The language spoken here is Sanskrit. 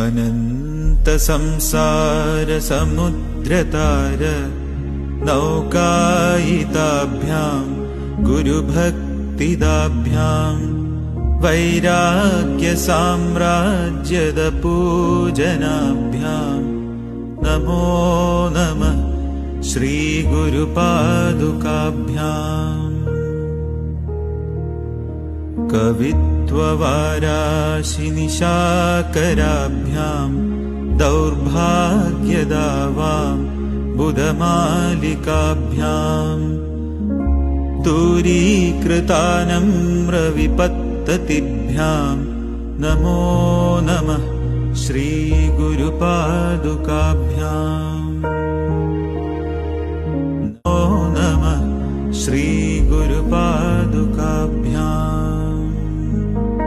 अनन्तसंसारसमुद्रतार नौकायिताभ्यां गुरुभक्तिदाभ्यां वैराग्यसाम्राज्यदपूजनाभ्यां नमो नमः श्रीगुरुपादुकाभ्याम्। कवित्ववाराशिनिशाकराभ्यां दौर्भाग्यदावां बुधमालिकाभ्यां दूरीकृतानम्रविपत्ततिभ्यां नमो नमः श्रीगुरुपादुकाभ्याम्। नमो नमः श्रीगुरुपादुकाभ्याम्।